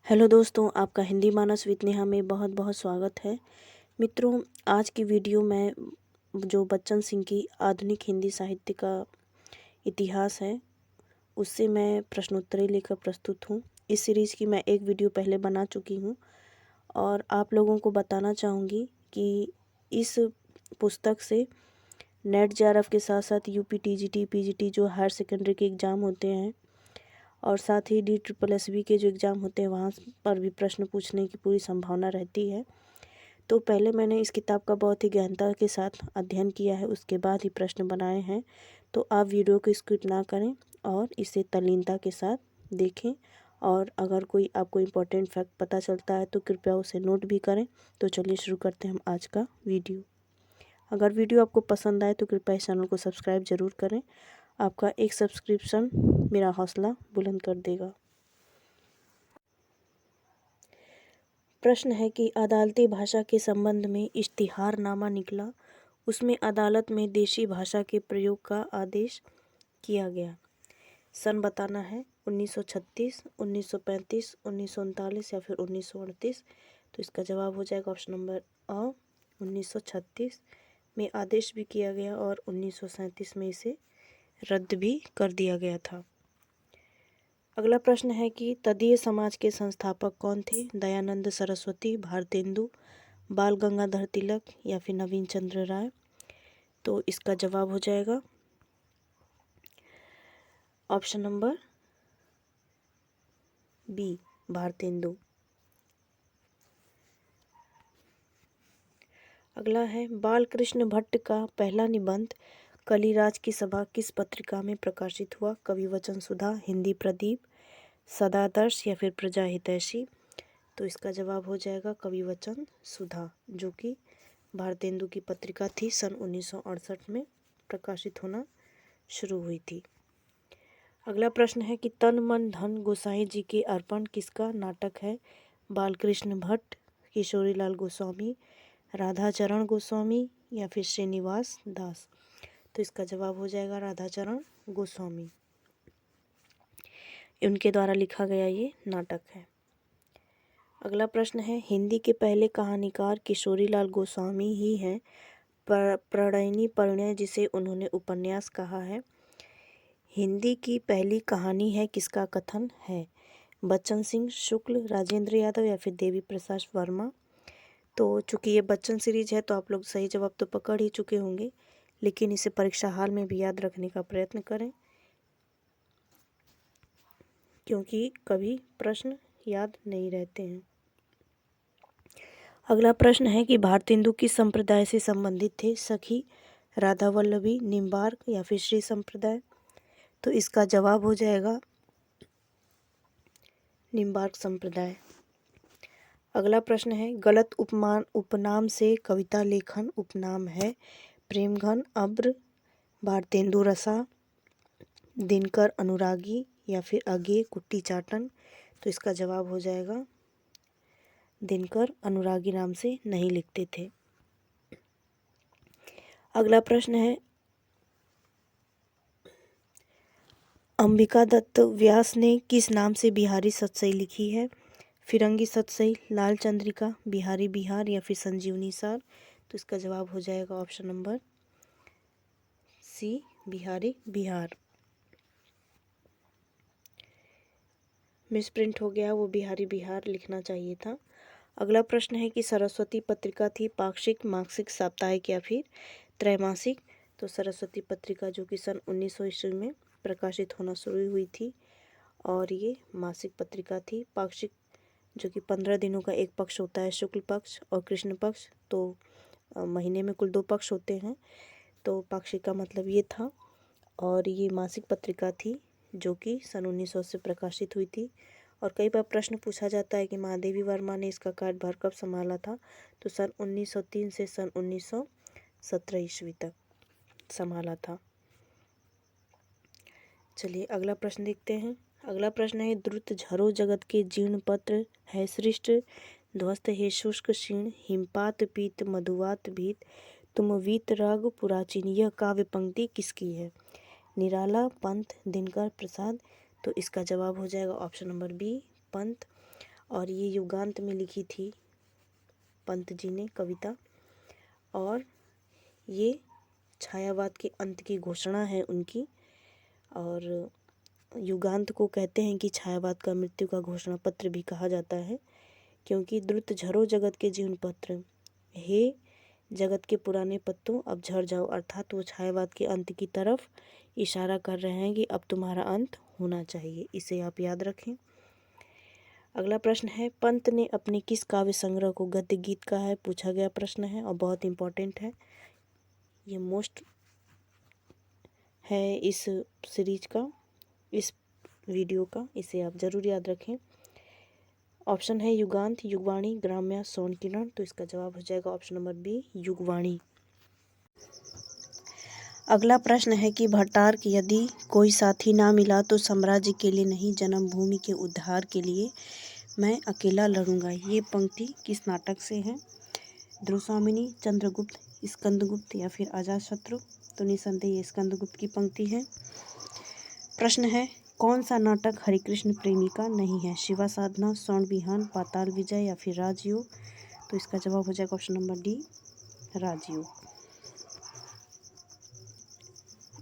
Hello दोस्तों, आपका हिंदी मानस with Neha में बहुत बहुत स्वागत है। मित्रों, आज की वीडियो में जो बच्चन सिंह की आधुनिक हिंदी साहित्य का इतिहास है, उससे मैं प्रश्नोत्तरी लेकर प्रस्तुत हूँ। इस सीरीज़ की मैं एक वीडियो पहले बना चुकी हूँ और आप लोगों को बताना चाहूँगी कि इस पुस्तक से नेट जेआरएफ के साथ साथ यूपी टीजीटी पीजीटी जो हायर सेकेंडरी के एग्ज़ाम होते हैं और साथ ही DSSB के जो एग्ज़ाम होते हैं वहाँ पर भी प्रश्न पूछने की पूरी संभावना रहती है। तो पहले मैंने इस किताब का बहुत ही गहनता के साथ अध्ययन किया है, उसके बाद ही प्रश्न बनाए हैं। तो आप वीडियो को स्किप ना करें और इसे तल्लीनता के साथ देखें, और अगर कोई आपको इम्पोर्टेंट फैक्ट पता चलता है तो कृपया उसे नोट भी करें। तो चलिए शुरू करते हैं हम आज का वीडियो। अगर वीडियो आपको पसंद आए तो कृपया इस चैनल को सब्सक्राइब ज़रूर करें। आपका एक सब्सक्रिप्शन मेरा हौसला बुलंद कर देगा। प्रश्न है कि अदालती भाषा के संबंध में इश्तिहारनामा निकला, उसमें अदालत में देशी भाषा के प्रयोग का आदेश किया गया। सन बताना है 1936, 1935, 1939 या फिर 1938। तो इसका जवाब हो जाएगा ऑप्शन नंबर अ 1936 में आदेश भी किया गया और 1937 में इसे रद्द भी कर दिया गया था। अगला प्रश्न है कि तदीय समाज के संस्थापक कौन थे? दयानंद सरस्वती, भारतेंदु, बाल गंगाधर तिलक या फिर नवीन चंद्र राय। तो इसका जवाब हो जाएगा ऑप्शन नंबर बी, भारतेंदु। अगला है बाल कृष्ण भट्ट का पहला निबंध कलिराज की सभा किस पत्रिका में प्रकाशित हुआ? कवि वचन सुधा, हिंदी प्रदीप, सदादर्श या फिर प्रजा हितैषी। तो इसका जवाब हो जाएगा कवि वचन सुधा, जो कि भारतेंदु की पत्रिका थी, सन 1968 में प्रकाशित होना शुरू हुई थी। अगला प्रश्न है कि तन मन धन गोसाई जी के अर्पण किसका नाटक है? बालकृष्ण भट्ट, किशोरीलाल गोस्वामी, राधाचरण गोस्वामी या फिर श्रीनिवास दास। तो इसका जवाब हो जाएगा राधाचरण गोस्वामी, उनके द्वारा लिखा गया ये नाटक है। अगला प्रश्न है हिंदी के पहले कहानीकार किशोरीलाल गोस्वामी ही हैं। प्रणयिनी परिणय जिसे उन्होंने उपन्यास कहा है, हिंदी की पहली कहानी है किसका कथन है? बच्चन सिंह, शुक्ल, राजेंद्र यादव या फिर देवी प्रसाद वर्मा। तो चूंकि ये बच्चन सीरीज है तो आप लोग सही जवाब तो पकड़ ही चुके होंगे, लेकिन इसे परीक्षा हाल में भी याद रखने का प्रयत्न करें, क्योंकि कभी प्रश्न याद नहीं रहते हैं। अगला प्रश्न है कि भारतेंदु किस संप्रदाय से संबंधित थे? सखी, राधा वल्लभी, निम्बार्क या फिर श्री संप्रदाय। तो इसका जवाब हो जाएगा निम्बार्क संप्रदाय। अगला प्रश्न है गलत उपनाम से कविता लेखन उपनाम है? प्रेमघन, अब्र, भारतेंदु रसा, दिनकर अनुरागी या फिर अगे कुट्टी चाटन। तो इसका जवाब हो जाएगा दिनकर अनुरागी नाम से नहीं लिखते थे। अगला प्रश्न है अंबिका दत्त व्यास ने किस नाम से बिहारी सतसई लिखी है? फिरंगी सतसई, लाल चंद्रिका, बिहारी बिहार या फिर संजीवनी सार। तो इसका जवाब हो जाएगा option number C, Bihari Bihar. Misprint हो गया, वो बिहारी बिहार लिखना चाहिए था। अगला प्रश्न है कि सरस्वती पत्रिका थी पाक्षिक, मासिक, साप्ताहिक या फिर त्रैमासिक। तो सरस्वती पत्रिका जो कि सन 1900 ईस्वी में प्रकाशित होना शुरू हुई थी और ये मासिक पत्रिका थी। पाक्षिक जो कि 15 दिनों का एक पक्ष होता है, शुक्ल पक्ष और कृष्ण पक्ष। तो महीने में कुल 2 पक्ष होते हैं, तो पाक्षिक का मतलब ये था। और ये मासिक पत्रिका थी जो कि सन 1900 से प्रकाशित हुई थी। और कई बार प्रश्न पूछा जाता है कि महादेवी वर्मा ने इसका कार्यभार कब संभाला था? तो सन 1903 से सन 1917 ईस्वी तक संभाला था। चलिए अगला प्रश्न देखते हैं। अगला प्रश्न है द्रुत झरो जगत के जीर्ण पत्र है सृष्ट, ध्वस्त है शुष्क क्षीण, हिमपात पीत मधुवात भीत, तुम वीत राग पुराचीन। यह काव्य पंक्ति किसकी है? निराला, पंत, दिनकर, प्रसाद। तो इसका जवाब हो जाएगा ऑप्शन नंबर बी, पंत। और ये युगांत में लिखी थी पंत जी ने कविता। और ये छायावाद के अंत की घोषणा है उनकी। और युगांत को कहते हैं कि छायावाद का मृत्यु का घोषणा पत्र भी कहा जाता है, क्योंकि द्रुत झरो जगत के जीवन पत्र, हे जगत के पुराने पत्तों अब झड़ जाओ, अर्थात वो छायावाद के अंत की तरफ इशारा कर रहे हैं कि अब तुम्हारा अंत होना चाहिए। इसे आप याद रखें। अगला प्रश्न है, पंत ने अपने किस काव्य संग्रह को गद्य गीत कहा है? पूछा गया प्रश्न है और बहुत इंपॉर्टेंट है, ये मोस्ट है इस सीरीज का, इस वीडियो का, इसे आप ज़रूर याद रखें। ऑप्शन है युगांत, युगवाणी, ग्राम्य, सोन किरण। तो इसका जवाब हो जाएगा ऑप्शन नंबर बी, युगवाणी। अगला प्रश्न है कि भट्टार्क, यदि कोई साथी ना मिला तो साम्राज्य के लिए नहीं, जन्मभूमि के उद्धार के लिए मैं अकेला लड़ूंगा। ये पंक्ति किस नाटक से है? ध्रुवसामिनी, चंद्रगुप्त, स्कंदगुप्त या फिर अजातशत्रु? तो निसंदेह ये स्कंदगुप्त की पंक्ति है। प्रश्न है, कौन सा नाटक हरिकृष्ण प्रेमिका नहीं है? शिवा साधना, स्वर्ण विहान, पाताल विजय या फिर राजयोग? तो इसका जवाब हो जाएगा ऑप्शन नंबर डी, राजयोग।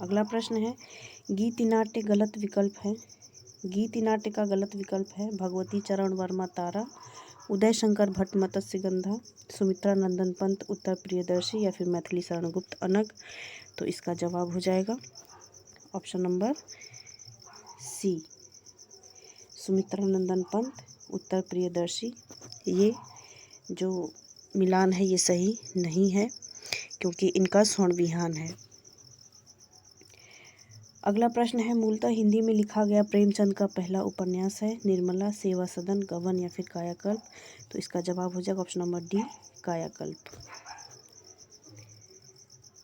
अगला प्रश्न है, गीति नाट्य गलत विकल्प है। गीति नाट्य का गलत विकल्प है भगवती चरण वर्मा तारा, उदय शंकर भट्ट मत्स्यगंधा, सुमित्रा नंदन पंत उत्तर प्रियदर्शी या फिर मैथिली शरण गुप्त अनग? तो इसका जवाब हो जाएगा ऑप्शन नंबर सी, सुमित्रा नंदन पंत उत्तर प्रियदर्शी। ये जो मिलान है ये सही नहीं है, क्योंकि इनका स्वर्ण विहान है। अगला प्रश्न है, मूलतः हिंदी में लिखा गया प्रेमचंद का पहला उपन्यास है? निर्मला, सेवा सदन, गबन या फिर कायाकल्प? तो इसका जवाब हो जाएगा ऑप्शन नंबर डी, कायाकल्प।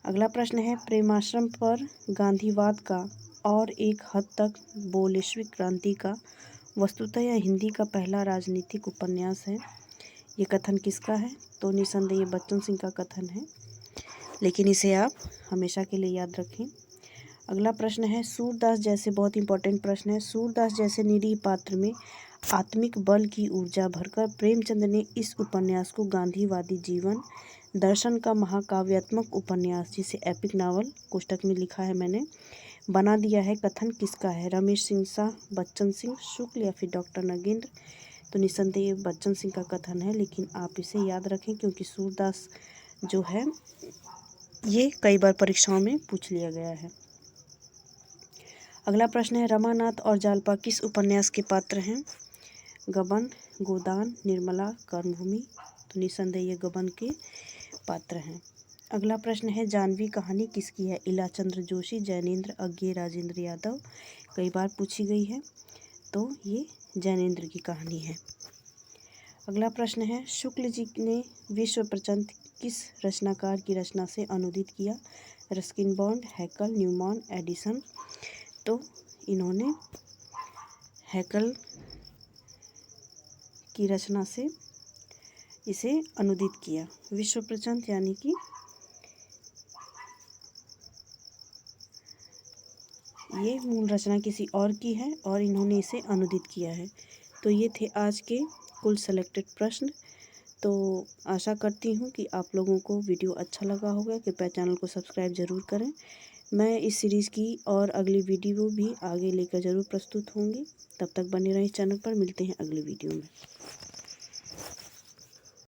अगला प्रश्न है, प्रेमाश्रम पर गांधीवाद का और एक हद तक बोल्शेविक क्रांति का वस्तुतः यह हिंदी का पहला राजनीतिक उपन्यास है। ये कथन किसका है? तो निसंदेह ये बच्चन सिंह का कथन है, लेकिन इसे आप हमेशा के लिए याद रखें। अगला प्रश्न है, सूरदास जैसे, बहुत इंपॉर्टेंट प्रश्न है, सूरदास जैसे निरीह पात्र में आत्मिक बल की ऊर्जा भरकर प्रेमचंद ने इस उपन्यास को गांधीवादी जीवन दर्शन का महाकाव्यात्मक उपन्यास, जिसे एपिक नावल कोष्टक में लिखा है मैंने, बना दिया है। कथन किसका है? रमेश सिंह शाह, बच्चन सिंह, शुक्ल या फिर डॉक्टर नगेंद्र? तो निसंदेह बच्चन सिंह का कथन है, लेकिन आप इसे याद रखें क्योंकि सूरदास जो है ये कई बार परीक्षाओं में पूछ लिया गया है। अगला प्रश्न है, रमानाथ और जालपा किस उपन्यास के पात्र हैं? गबन, गोदान, निर्मला, कर्मभूमि? तो निसंदेह ये गबन के पात्र हैं। अगला प्रश्न है, जानवी कहानी किसकी है? इलाचंद्र जोशी, जैनेन्द्र, अज्ञे, राजेंद्र यादव? कई बार पूछी गई है, तो ये जैनेन्द्र की कहानी है। अगला प्रश्न है, शुक्ल जी ने विश्व प्रचंड किस रचनाकार की रचना से अनुदित किया? Ruskin Bond, Haeckel, Newman, Addison? तो इन्होंने हैकल की रचना से इसे अनुदित किया। विश्व प्रचंड यानी कि ये मूल रचना किसी और की है और इन्होंने इसे अनुदित किया है। तो ये थे आज के कुल सेलेक्टेड प्रश्न। तो आशा करती हूँ कि आप लोगों को वीडियो अच्छा लगा होगा। कृपया चैनल को सब्सक्राइब ज़रूर करें। मैं इस सीरीज़ की और अगली वीडियो भी आगे लेकर ज़रूर प्रस्तुत होंगी। तब तक बने रहें इस चैनल पर। मिलते हैं अगली वीडियो में।